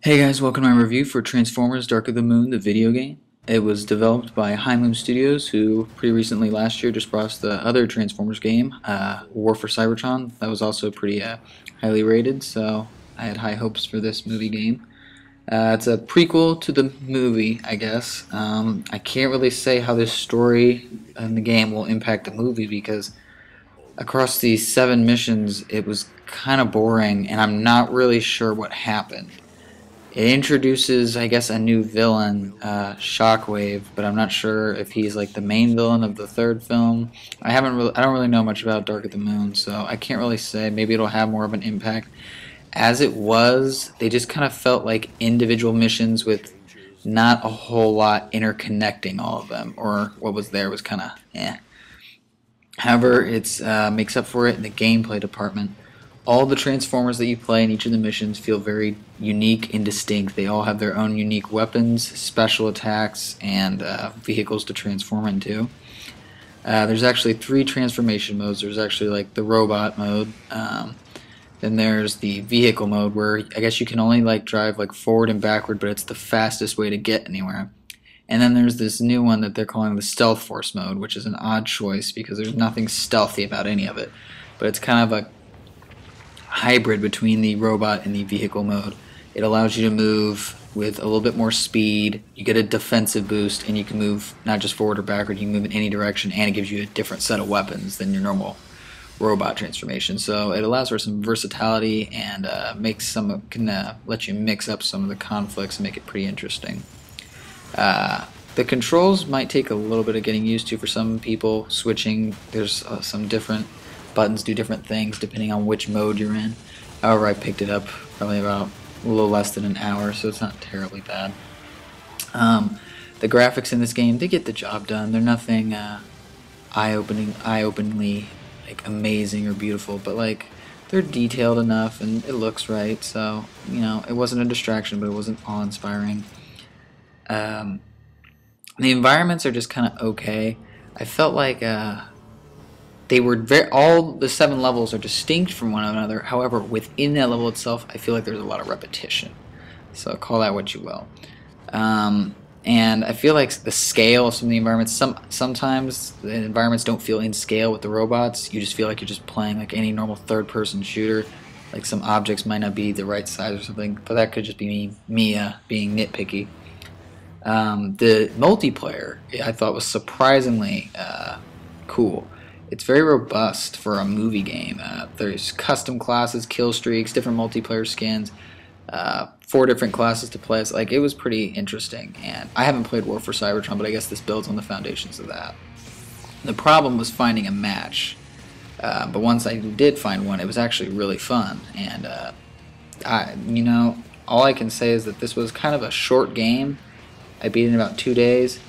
Hey guys, welcome to my review for Transformers Dark of the Moon, the video game. It was developed by High Moon Studios, who pretty recently last year just brought us the other Transformers game, War for Cybertron. That was also pretty highly rated, so I had high hopes for this movie game. It's a prequel to the movie, I guess. I can't really say how this story in the game will impact the movie because across these 7 missions it was kind of boring and I'm not really sure what happened. It introduces, I guess, a new villain, Shockwave, but I'm not sure if he's like the main villain of the third film. I don't really know much about Dark of the Moon, so I can't really say. Maybe it'll have more of an impact. As it was, they just kind of felt like individual missions with not a whole lot interconnecting all of them, or what was there was kind of eh. However, it makes up for it in the gameplay department. All the Transformers that you play in each of the missions feel very unique and distinct. They all have their own unique weapons, special attacks, and vehicles to transform into. There's actually 3 transformation modes. There's actually like the robot mode. Then there's the vehicle mode where I guess you can only like drive like forward and backward, but it's the fastest way to get anywhere. And then there's this new one that they're calling the Stealth Force mode, which is an odd choice because there's nothing stealthy about any of it. But it's kind of a hybrid between the robot and the vehicle mode. It allows you to move with a little bit more speed. You get a defensive boost, and you can move not just forward or backward, you can move in any direction, and it gives you a different set of weapons than your normal robot transformation. So it allows for some versatility and can let you mix up some of the conflicts and make it pretty interesting. The controls might take a little bit of getting used to for some people. Switching, there's some different buttons do different things depending on which mode you're in. However, I picked it up probably about a little less than an hour, so it's not terribly bad. The graphics in this game, they get the job done. They're nothing eye-openingly like amazing or beautiful, but like they're detailed enough and it looks right. So you know, it wasn't a distraction, but it wasn't awe-inspiring. The environments are just kind of okay. I felt like they were all the 7 levels are distinct from one another. However, within that level itself, I feel like there's a lot of repetition. So call that what you will. And I feel like the scale of some of the environments, sometimes the environments don't feel in scale with the robots. You just feel like you're just playing like any normal third-person shooter. Like some objects might not be the right size or something, but that could just be me being nitpicky. The multiplayer I thought was surprisingly cool. It's very robust for a movie game. There's custom classes, kill streaks, different multiplayer skins, 4 different classes to play. So, like, it was pretty interesting. And I haven't played War for Cybertron, but I guess this builds on the foundations of that. The problem was finding a match. But once I did find one, it was actually really fun. And all I can say is that this was kind of a short game. I beat it in about 2 days.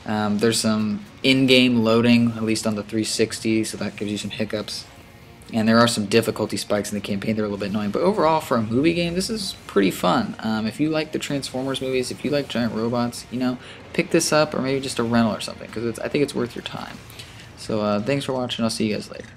There's some in-game loading, at least on the 360, so that gives you some hiccups. And there are some difficulty spikes in the campaign that are a little bit annoying. But overall, for a movie game, this is pretty fun. If you like the Transformers movies, if you like giant robots, pick this up or maybe just a rental or something, because I think it's worth your time. So thanks for watching. I'll see you guys later.